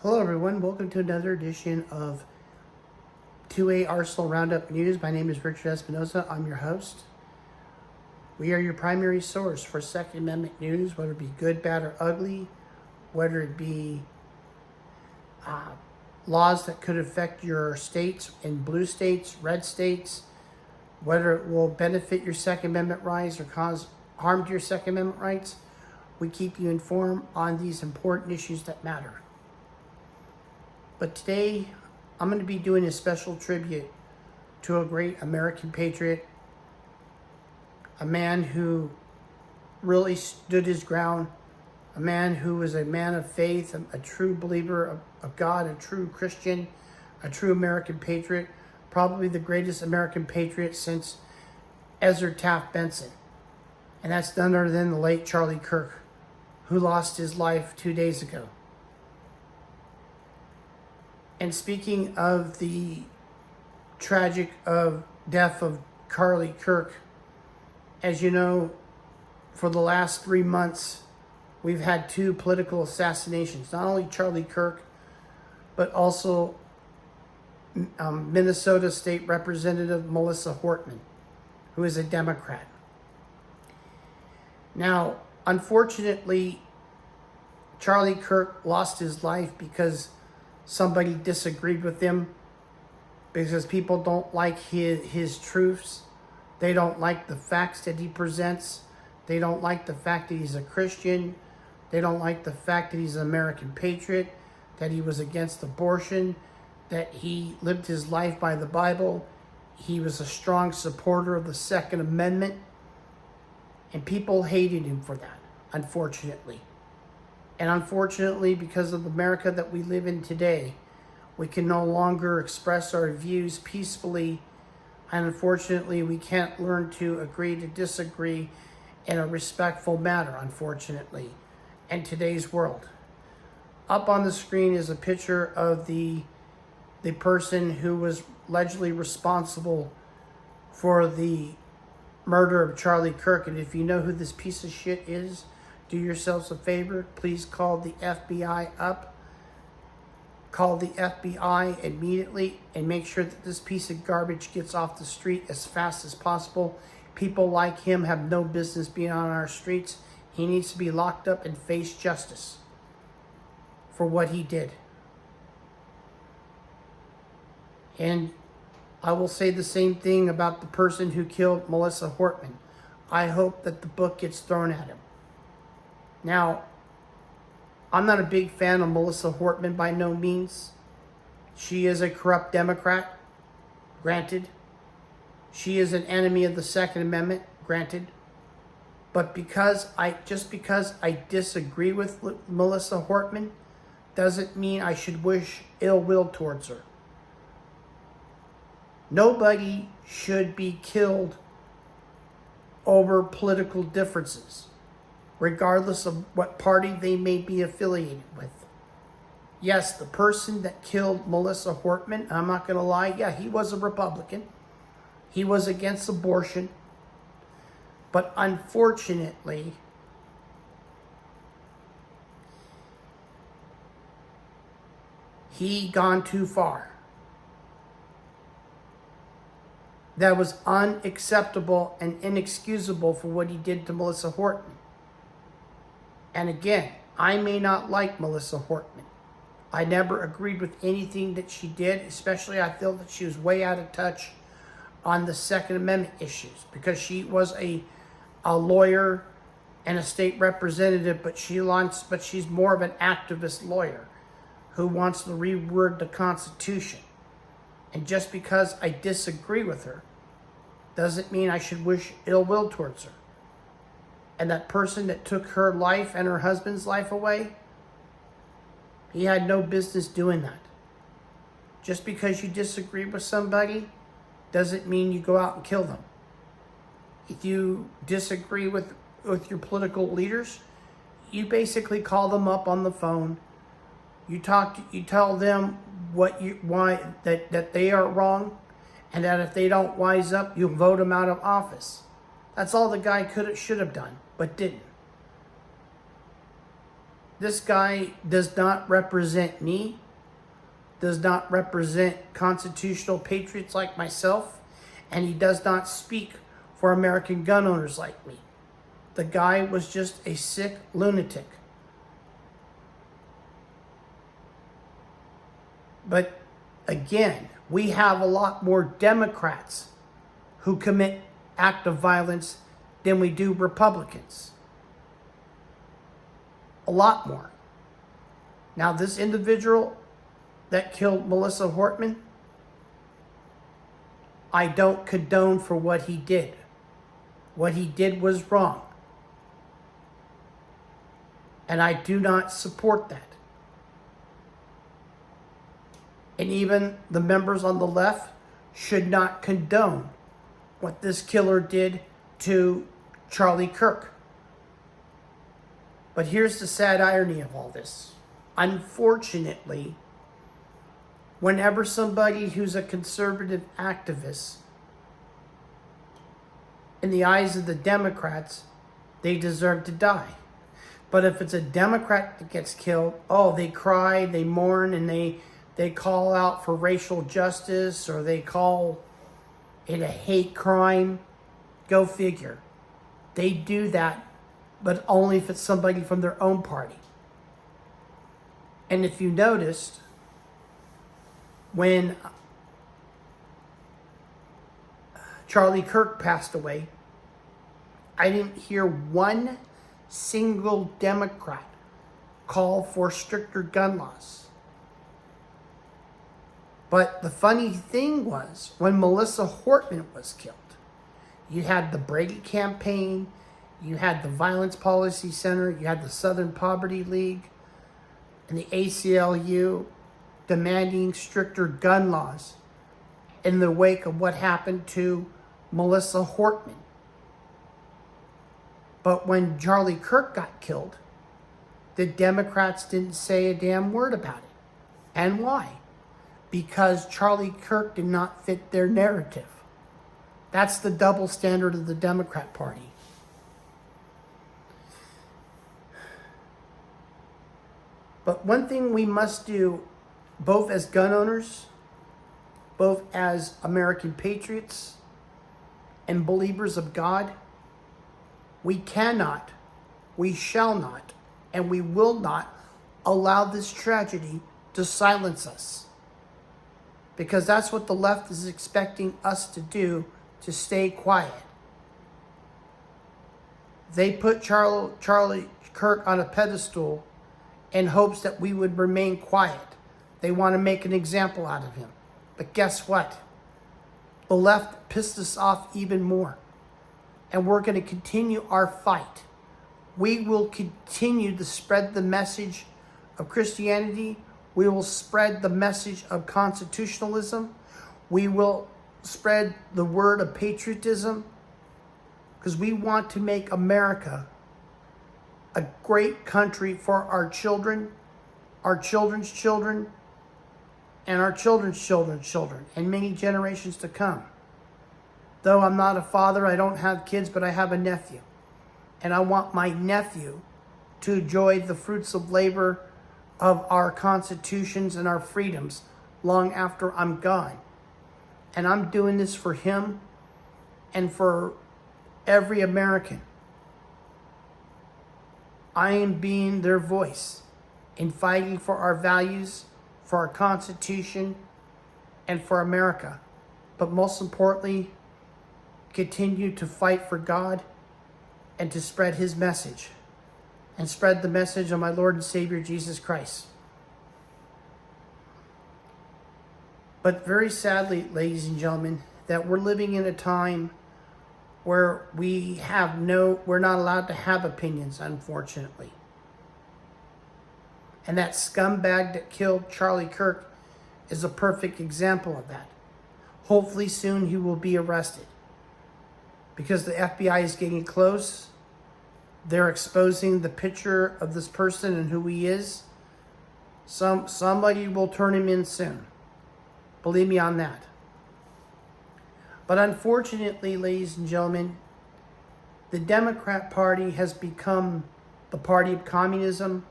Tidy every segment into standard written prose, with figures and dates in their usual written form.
Hello everyone, welcome to another edition of 2A Arsenal Roundup News. My name is Richard Espinoza, I'm your host. We are your primary source for Second Amendment news, whether it be good, bad, or ugly, whether it be laws that could affect your states in blue states, red states, whether it will benefit your Second Amendment rights or cause harm to your Second Amendment rights. We keep you informed on these important issues that matter. But today, I'm going to be doing a special tribute to a great American patriot, a man who really stood his ground, a man who was a man of faith, a true believer of God, a true Christian, a true American patriot, probably the greatest American patriot since Ezra Taft Benson. And that's none other than the late Charlie Kirk, who lost his life 2 days ago. And speaking of the tragic death of Charlie Kirk, as you know, for the last 3 months, we've had 2 political assassinations. Not only Charlie Kirk, but also Minnesota State Representative Melissa Hortman, who is a Democrat. Now, unfortunately, Charlie Kirk lost his life because somebody disagreed with him, because people don't like his truths. They don't like the facts that he presents. They don't like the fact that he's a Christian. They don't like the fact that he's an American patriot, that he was against abortion, that he lived his life by the Bible. He was a strong supporter of the Second Amendment. And people hated him for that, unfortunately. And unfortunately, because of the America that we live in today, we can no longer express our views peacefully. And unfortunately, we can't learn to agree to disagree in a respectful manner, unfortunately, in today's world. Up on the screen is a picture of the person who was allegedly responsible for the murder of Charlie Kirk. And if you know who this piece of shit is, do yourselves a favor, please call the FBI up. Call the FBI immediately and make sure that this piece of garbage gets off the street as fast as possible. People like him have no business being on our streets. He needs to be locked up and face justice for what he did. And I will say the same thing about the person who killed Melissa Hortman. I hope that the book gets thrown at him. Now, I'm not a big fan of Melissa Hortman by no means. She is a corrupt Democrat, granted. She is an enemy of the Second Amendment, granted. But just because I disagree with Melissa Hortman doesn't mean I should wish ill will towards her. Nobody should be killed over political differences, regardless of what party they may be affiliated with. Yes, the person that killed Melissa Hortman, I'm not going to lie, yeah, he was a Republican. He was against abortion. But unfortunately, he gone too far. That was unacceptable and inexcusable for what he did to Melissa Hortman. And again, I may not like Melissa Hortman. I never agreed with anything that she did, especially I feel that she was way out of touch on the Second Amendment issues, because she was a lawyer and a state representative, but she's more of an activist lawyer who wants to reword the Constitution. And just because I disagree with her doesn't mean I should wish ill will towards her. And that person that took her life and her husband's life away, he had no business doing that. Just because you disagree with somebody doesn't mean you go out and kill them. If you disagree with your political leaders, you basically call them up on the phone. You tell them why they are wrong, and that if they don't wise up, you'll vote them out of office. That's all the guy should have done, but didn't. This guy does not represent me, does not represent constitutional patriots like myself, and he does not speak for American gun owners like me. The guy was just a sick lunatic. But again, we have a lot more Democrats who commit acts of violence than we do Republicans. A lot more. Now, this individual that killed Melissa Hortman, I don't condone for what he did. What he did was wrong. And I do not support that. And even the members on the left should not condone what this killer did to Charlie Kirk. But here's the sad irony of all this. Unfortunately, whenever somebody who's a conservative activist, in the eyes of the Democrats, they deserve to die. But if it's a Democrat that gets killed, oh, they cry, they mourn, and they call out for racial justice, or they call it a hate crime. Go figure. They do that, but only if it's somebody from their own party. And if you noticed, when Charlie Kirk passed away, I didn't hear one single Democrat call for stricter gun laws. But the funny thing was, when Melissa Hortman was killed, you had the Brady campaign, you had the Violence Policy Center, you had the Southern Poverty League, and the ACLU demanding stricter gun laws in the wake of what happened to Melissa Hortman. But when Charlie Kirk got killed, the Democrats didn't say a damn word about it. And why? Because Charlie Kirk did not fit their narrative. That's the double standard of the Democrat Party. But one thing we must do, both as gun owners, both as American patriots and believers of God, we cannot, we shall not, and we will not allow this tragedy to silence us. Because that's what the left is expecting us to do, to stay quiet. They put Charlie Kirk on a pedestal in hopes that we would remain quiet. They want to make an example out of him. But guess what? The left pissed us off even more. And we're going to continue our fight. We will continue to spread the message of Christianity. We will spread the message of constitutionalism. We will spread the word of patriotism. Because we want to make America a great country for our children, our children's children, and our children's children's children, and many generations to come. Though I'm not a father, I don't have kids, but I have a nephew. And I want my nephew to enjoy the fruits of labor of our constitutions and our freedoms long after I'm gone. And I'm doing this for him and for every American. I am being their voice in fighting for our values, for our Constitution, and for America. But most importantly, continue to fight for God and to spread His message. And spread the message of my Lord and Savior, Jesus Christ. But very sadly, ladies and gentlemen, that we're living in a time where we're not allowed to have opinions, unfortunately. And that scumbag that killed Charlie Kirk is a perfect example of that. Hopefully soon he will be arrested. Because the FBI is getting close. They're exposing the picture of this person and who he is. Somebody will turn him in soon. Believe me on that. But unfortunately, ladies and gentlemen, the Democrat Party has become the party of communism,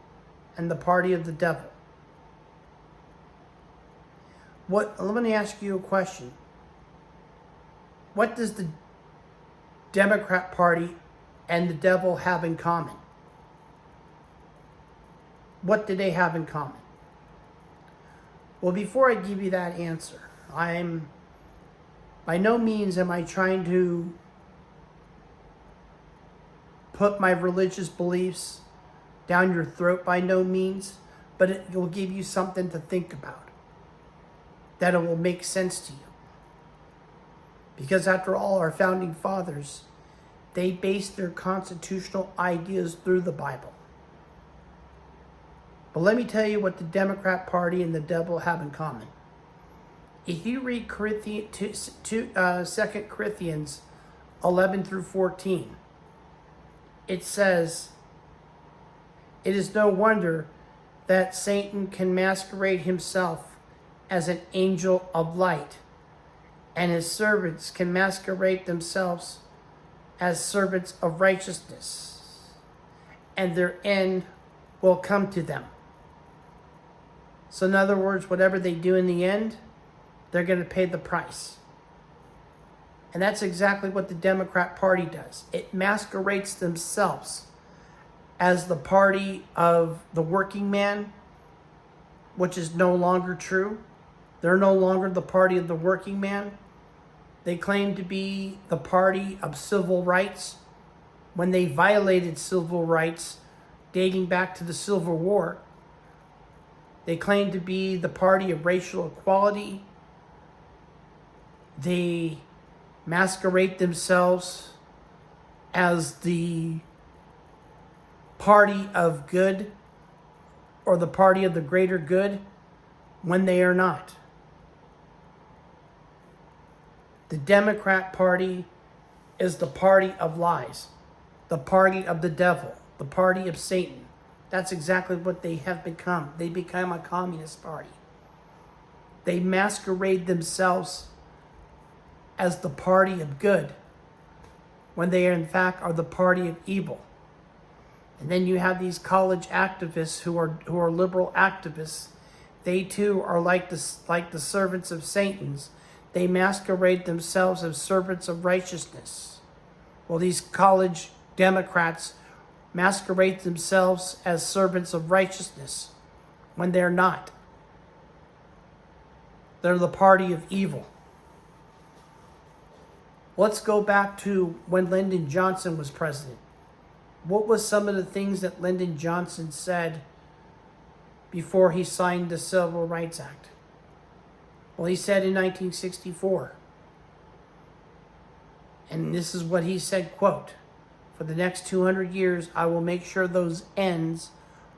and the party of the devil. Let me ask you a question. What does the Democrat Party and the devil have in common? What do they have in common? Well, before I give you that answer, by no means am I trying to put my religious beliefs down your throat, by no means, but it will give you something to think about, that it will make sense to you. Because after all, our founding fathers, they based their constitutional ideas through the Bible. But let me tell you what the Democrat Party and the devil have in common. If you read 2 Corinthians 11 through 14, it says, "It is no wonder that Satan can masquerade himself as an angel of light, and his servants can masquerade themselves as servants of righteousness, and their end will come to them." So in other words, whatever they do in the end, they're going to pay the price. And that's exactly what the Democrat Party does. It masquerades themselves as the party of the working man, which is no longer true. They're no longer the party of the working man. They claim to be the party of civil rights when they violated civil rights dating back to the Civil War. They claim to be the party of racial equality. They masquerade themselves as the party of good or the party of the greater good when they are not. The Democrat Party is the party of lies, the party of the devil, the party of Satan. That's exactly what they have become. They become a communist party. They masquerade themselves as the party of good when they in fact are the party of evil. And then you have these college activists who are liberal activists. They too are like the servants of Satan's. They masquerade themselves as servants of righteousness. Well, these college Democrats masquerade themselves as servants of righteousness when they're not. They're the party of evil. Let's go back to when Lyndon Johnson was president. What was some of the things that Lyndon Johnson said before he signed the Civil Rights Act? Well, he said in 1964, and this is what he said, quote, "For the next 200 years, I will make sure those ends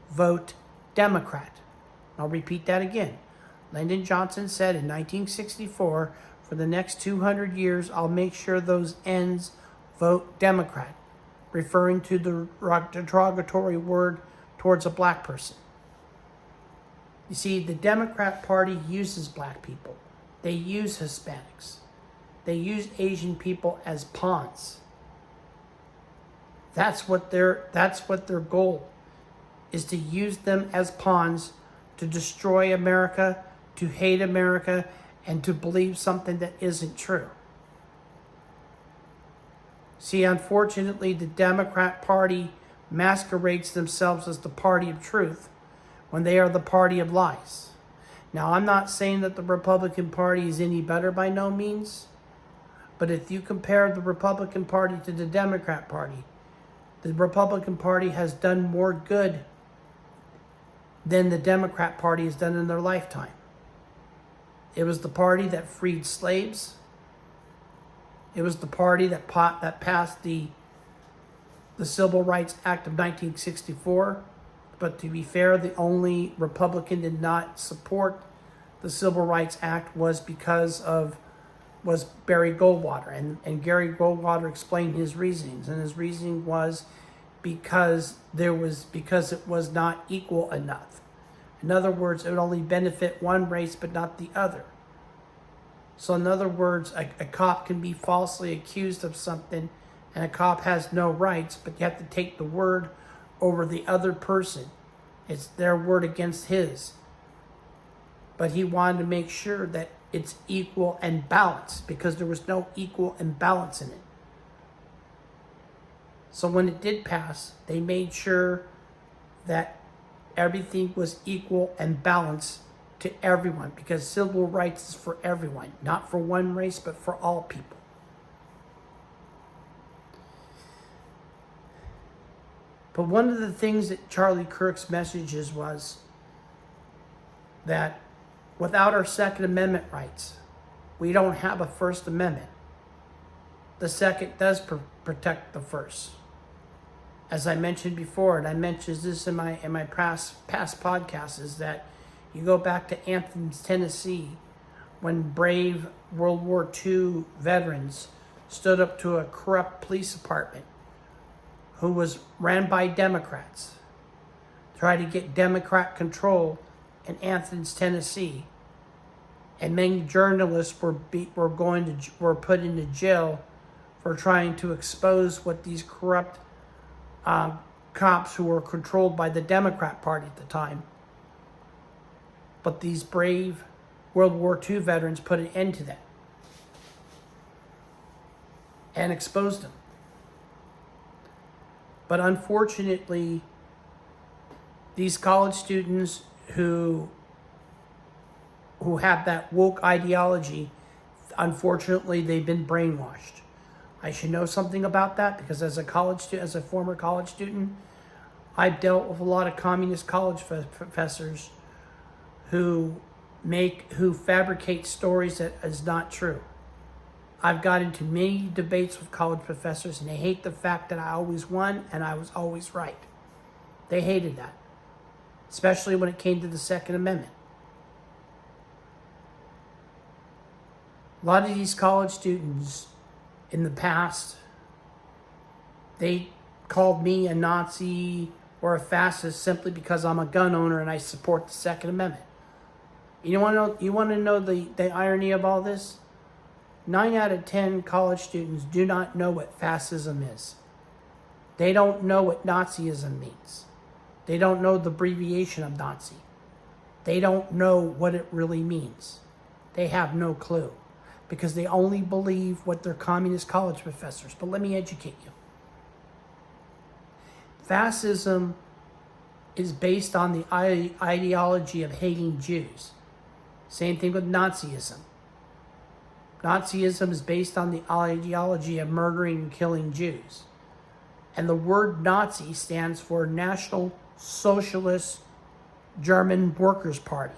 vote Democrat." I'll repeat that again. Lyndon Johnson said in 1964, "For the next 200 years, I'll make sure those ends vote Democrat," referring to the derogatory word towards a black person. You see, the Democrat Party uses black people. They use Hispanics. They use Asian people as pawns. That's what their goal is, to use them as pawns to destroy America, to hate America, and to believe something that isn't true. See, unfortunately, the Democrat Party masquerades themselves as the party of truth when they are the party of lies. Now, I'm not saying that the Republican Party is any better, by no means, but if you compare the Republican Party to the Democrat Party, the Republican Party has done more good than the Democrat Party has done in their lifetime. It was the party that freed slaves. It was the party that passed the Civil Rights Act of 1964. But to be fair, the only Republican did not support the Civil Rights Act was Barry Goldwater. And Gary Goldwater explained his reasonings. And his reasoning was because it was not equal enough. In other words, it would only benefit one race but not the other. So in other words, a cop can be falsely accused of something and a cop has no rights, but you have to take the word over the other person It's their word against his. But he wanted to make sure that it's equal and balanced, because there was no equal and balance in it. So when it did pass, they made sure that everything was equal and balanced to everyone, because civil rights is for everyone, not for one race, but for all people. But one of the things that Charlie Kirk's messages was that without our Second Amendment rights, we don't have a First Amendment. The Second does protect the First. As I mentioned before, and I mentioned this in my past podcasts, is that you go back to Athens, Tennessee, when brave World War II veterans stood up to a corrupt police department who was ran by Democrats, tried to get Democrat control in Athens, Tennessee, and many journalists were put into jail for trying to expose what these corrupt cops who were controlled by the Democrat Party at the time. But these brave World War II veterans put an end to that and exposed them. But unfortunately, these college students who have that woke ideology, unfortunately, they've been brainwashed. I should know something about that, because as a former college student, I've dealt with a lot of communist college professors who fabricate stories that is not true. I've got into many debates with college professors, and they hate the fact that I always won and I was always right. They hated that, especially when it came to the Second Amendment. A lot of these college students in the past, they called me a Nazi or a fascist simply because I'm a gun owner and I support the Second Amendment. You want to know the irony of all this? 9 out of 10 college students do not know what fascism is. They don't know what Nazism means. They don't know the abbreviation of Nazi. They don't know what it really means. They have no clue, because they only believe what their communist college professors. But let me educate you. Fascism is based on the ideology of hating Jews. Same thing with Nazism. Nazism is based on the ideology of murdering and killing Jews. And the word Nazi stands for National Socialist German Workers' Party.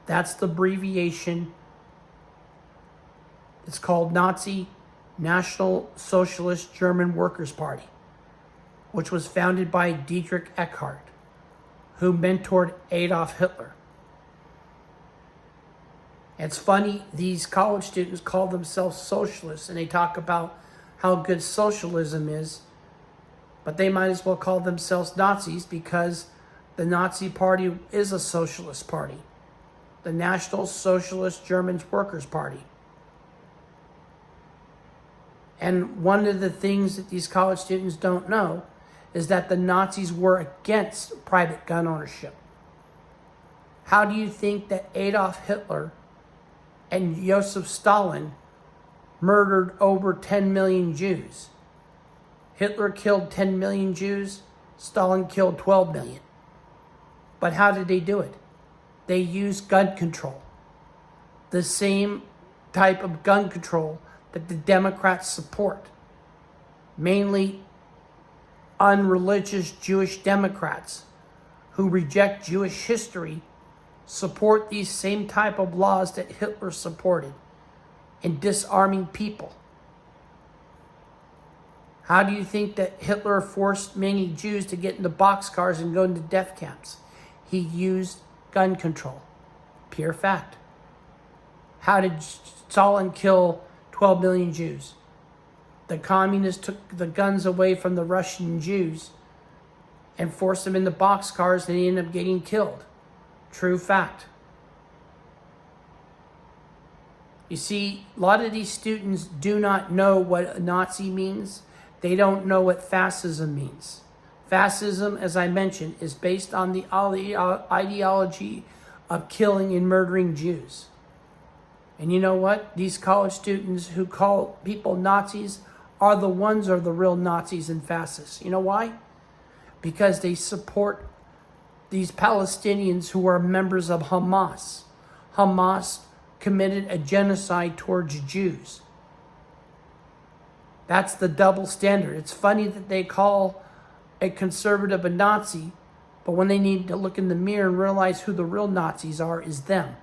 That's the abbreviation. It's called Nazi, National Socialist German Workers' Party, which was founded by Dietrich Eckart, who mentored Adolf Hitler. It's funny, these college students call themselves socialists, and they talk about how good socialism is, but they might as well call themselves Nazis, because the Nazi Party is a socialist party. The National Socialist German Workers' Party. And one of the things that these college students don't know is that the Nazis were against private gun ownership. How do you think that Adolf Hitler and Joseph Stalin murdered over 10 million Jews? Hitler killed 10 million Jews, Stalin killed 12 million. But how did they do it? They used gun control. The same type of gun control that the Democrats support. Mainly unreligious Jewish Democrats who reject Jewish history support these same type of laws that Hitler supported in disarming people. How do you think that Hitler forced many Jews to get into boxcars and go into death camps? He used gun control. Pure fact. How did Stalin kill 12 million Jews? The communists took the guns away from the Russian Jews and forced them into boxcars, and they ended up getting killed. True fact. You see, a lot of these students do not know what a Nazi means. They don't know what fascism means. Fascism, as I mentioned, is based on the ideology of killing and murdering Jews. And you know what? These college students who call people Nazis are the real Nazis and fascists. You know why? Because they support these Palestinians who are members of Hamas. Hamas committed a genocide towards Jews. That's the double standard. It's funny that they call a conservative a Nazi, but when they need to look in the mirror and realize who the real Nazis are, is them.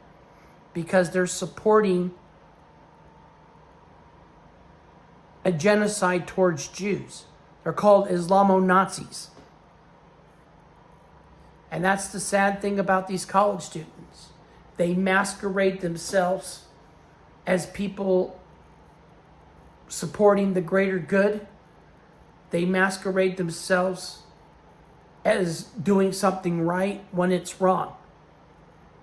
Because they're supporting a genocide towards Jews. They're called Islamo-Nazis. And that's the sad thing about these college students. They masquerade themselves as people supporting the greater good. They masquerade themselves as doing something right when it's wrong.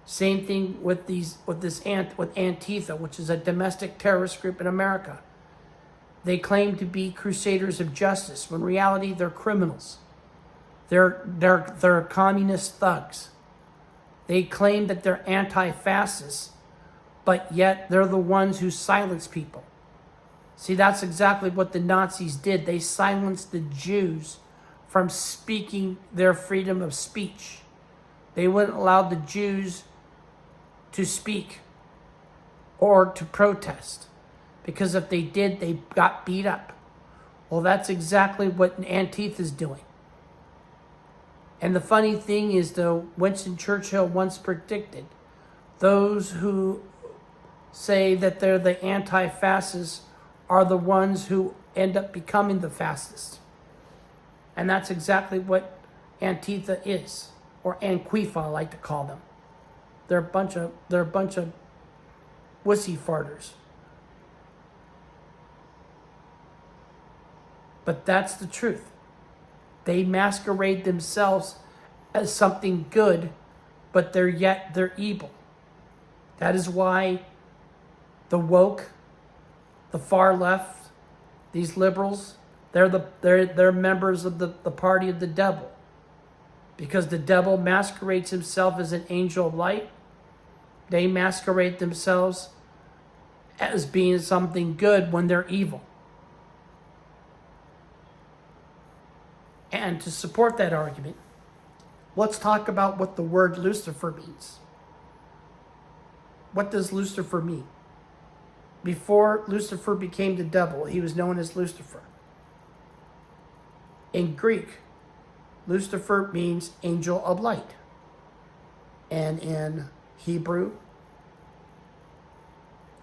Same thing with Antifa, which is a domestic terrorist group in America. They claim to be crusaders of justice, when in reality they're criminals. They're communist thugs. They claim that they're anti-fascists, but yet they're the ones who silence people. See, that's exactly what the Nazis did. They silenced the Jews from speaking their freedom of speech. They wouldn't allow the Jews to speak or to protest, because if they did, they got beat up. Well, that's exactly what Antifa is doing. And the funny thing is, though, Winston Churchill once predicted those who say that they're the anti-fascists are the ones who end up becoming the fascists. And that's exactly what Antifa is, or Anquifa, I like to call them. They're a bunch of wussy farters. But that's the truth. They masquerade themselves as something good, but they're evil. That is why the woke, the far left, these liberals, they're members of the party of the devil. Because the devil masquerades himself as an angel of light. They masquerade themselves as being something good when they're evil. And to support that argument, let's talk about what the word Lucifer means. What does Lucifer mean? Before Lucifer became the devil, he was known as Lucifer. In Greek, Lucifer means angel of light. And in Hebrew,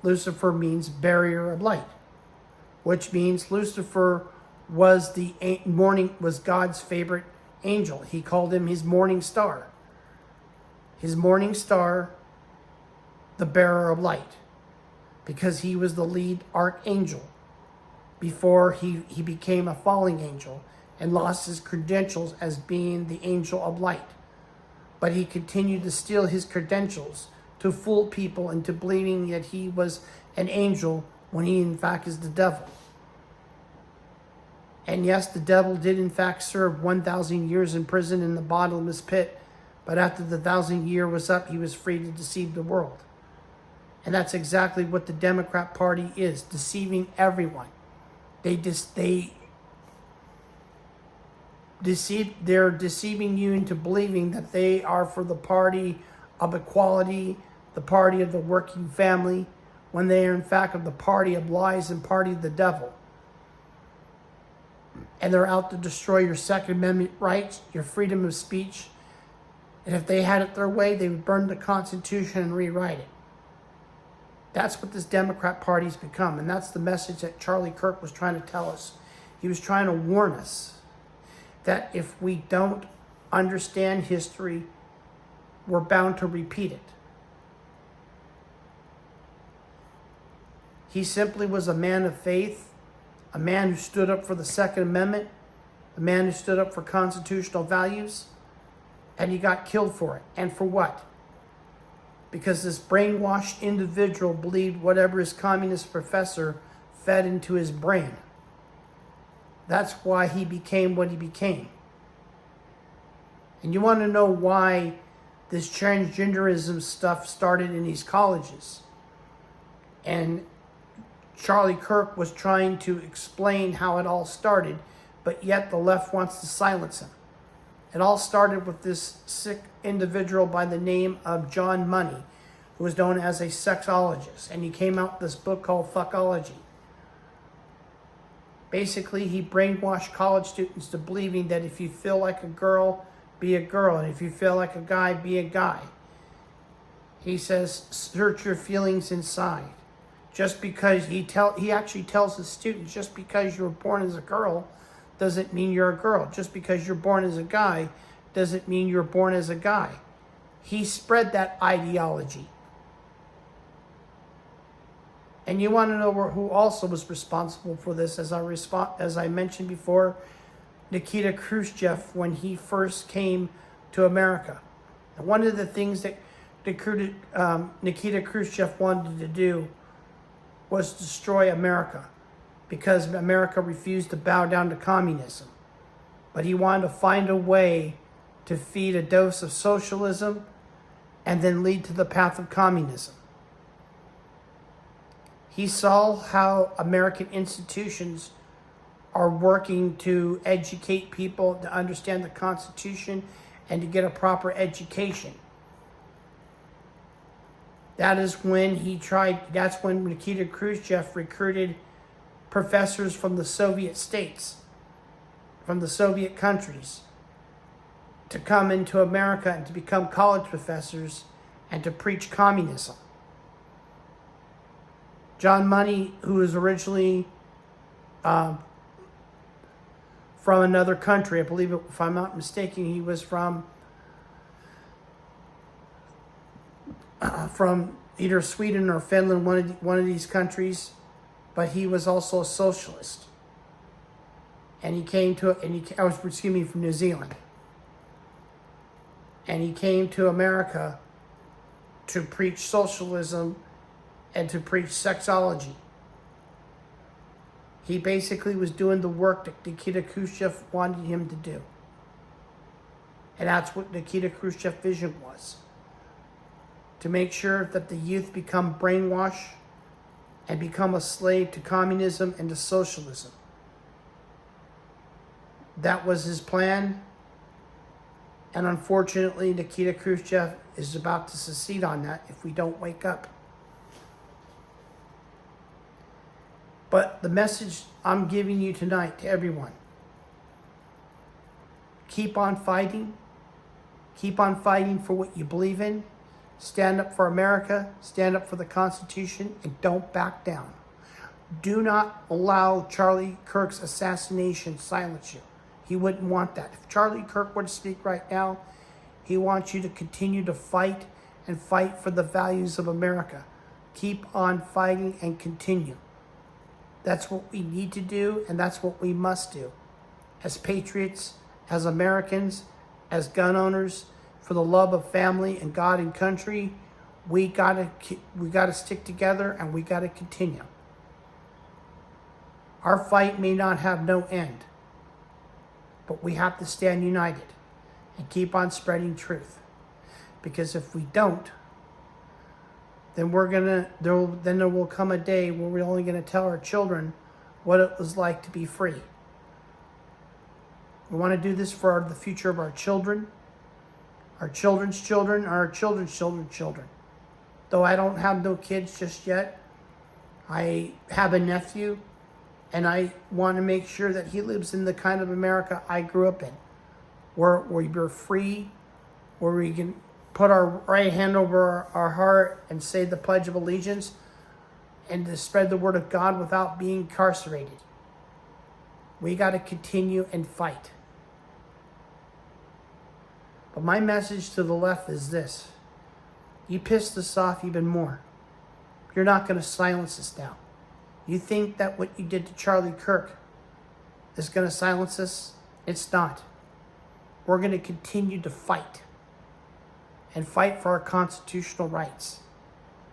Lucifer means barrier of light, which means Lucifer was was God's favorite angel. He called him his morning star. His morning star, the bearer of light, because he was the lead archangel before he became a falling angel and lost his credentials as being the angel of light. But he continued to steal his credentials to fool people into believing that he was an angel when he in fact is the devil. And yes, the devil did in fact serve 1,000 years in prison in the bottomless pit. But after the 1,000 year was up, he was free to deceive the world. And that's exactly what the Democrat Party is, deceiving everyone. They're deceiving you into believing that they are for the party of equality, the party of the working family, when they are in fact of the party of lies and party of the devil. And they're out to destroy your Second Amendment rights, your freedom of speech. And if they had it their way, they would burn the Constitution and rewrite it. That's what this Democrat Party's become. And that's the message that Charlie Kirk was trying to tell us. He was trying to warn us that if we don't understand history, we're bound to repeat it. He simply was a man of faith, a man who stood up for the Second Amendment, a man who stood up for constitutional values, and he got killed for it. And for what? Because this brainwashed individual believed whatever his communist professor fed into his brain. That's why he became what he became. And you want to know why this transgenderism stuff started in these colleges. And Charlie Kirk was trying to explain how it all started, but yet the left wants to silence him. It all started with this sick individual by the name of John Money, who was known as a sexologist, and he came out with this book called Fuckology. Basically, he brainwashed college students to believing that if you feel like a girl, be a girl, and if you feel like a guy, be a guy. He says, search your feelings inside. Just because he actually tells the students, just because you were born as a girl doesn't mean you're a girl. Just because you're born as a guy doesn't mean you're born as a guy. He spread that ideology. And you want to know who also was responsible for this, as I mentioned before, Nikita Khrushchev, when he first came to America. And one of the things that Nikita Khrushchev wanted to do was destroy America, because America refused to bow down to communism. But he wanted to find a way to feed a dose of socialism and then lead to the path of communism. He saw how American institutions are working to educate people to understand the Constitution and to get a proper education. That's when Nikita Khrushchev recruited professors from the Soviet states, from the Soviet countries, to come into America and to become college professors and to preach communism. John Money, who was originally from another country, I believe, if I'm not mistaken, he was from either Sweden or Finland, one of these countries, but he was also a socialist. And he came to, from New Zealand. And he came to America to preach socialism and to preach sexology. He basically was doing the work that Nikita Khrushchev wanted him to do. And that's what Nikita Khrushchev's vision was. To make sure that the youth become brainwashed and become a slave to communism and to socialism. That was his plan. And unfortunately, Nikita Khrushchev is about to succeed on that if we don't wake up. But the message I'm giving you tonight to everyone: keep on fighting. Keep on fighting for what you believe in. Stand up for America. Stand up for the Constitution, and don't back down. Do not allow Charlie Kirk's assassination silence you. He wouldn't want that. If Charlie Kirk were to speak right now, he wants you to continue to fight and fight for the values of America. Keep on fighting and continue. That's what we need to do, and that's what we must do. As patriots, as Americans, as gun owners, for the love of family and God and country, we gotta stick together, and we gotta continue. Our fight may not have no end, but we have to stand united and keep on spreading truth. Because if we don't, then there will come a day where we're only going to tell our children what it was like to be free. We want to do this for the future of our children, our children's children, our children's children's children. Though I don't have no kids just yet, I have a nephew, and I want to make sure that he lives in the kind of America I grew up in, where we're free, where we can put our right hand over our heart and say the Pledge of Allegiance, and to spread the word of God without being incarcerated. We got to continue and fight. But my message to the left is this: you pissed us off even more. You're not going to silence us now. You think that what you did to Charlie Kirk is going to silence us? It's not. We're going to continue to fight. And fight for our constitutional rights.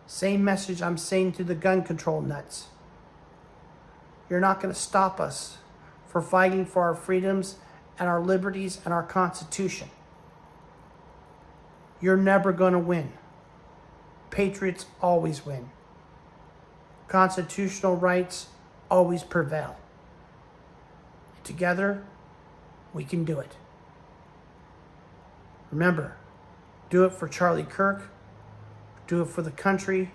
Same message I'm saying to the gun control nuts. You're not going to stop us for fighting for our freedoms and our liberties and our Constitution. you're never going to win. Patriots always win. Constitutional rights always prevail. Together, we can do it. Remember, do it for Charlie Kirk. Do it for the country.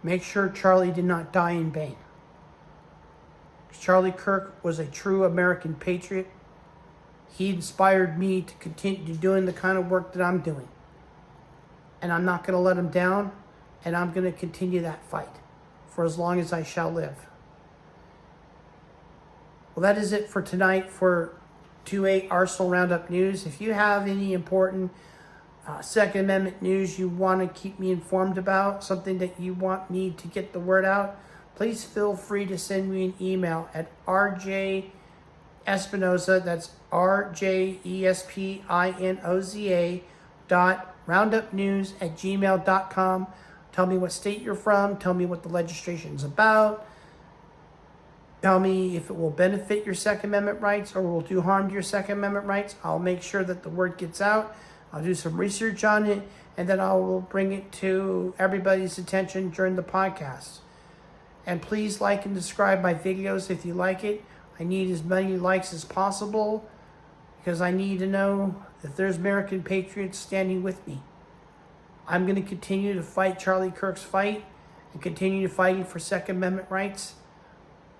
Make sure Charlie did not die in vain. Charlie Kirk was a true American patriot. He inspired me to continue doing the kind of work that I'm doing. And I'm not going to let him down, and I'm going to continue that fight for as long as I shall live. Well, that is it for tonight for 2-8 Arsenal Roundup News. If you have any important Second Amendment news you want to keep me informed about, something that you want me to get the word out, please feel free to send me an email at rjespinoza, that's rjespinoza .roundupnews@gmail.com. Tell me what state you're from. Tell me what the legislation is about. Tell me if it will benefit your Second Amendment rights or will do harm to your Second Amendment rights. I'll make sure that the word gets out. I'll do some research on it, and then I will bring it to everybody's attention during the podcast. And please like and subscribe my videos if you like it. I need as many likes as possible because I need to know if there's American patriots standing with me. I'm going to continue to fight Charlie Kirk's fight and continue fighting for Second Amendment rights.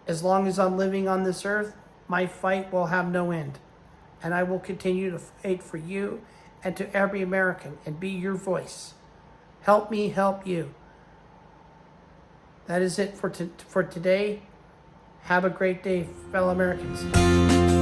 As long as I'm living on this earth, my fight will have no end. And I will continue to fight for you and to every American and be your voice. Help me help you. That is it for today. Have a great day, fellow Americans.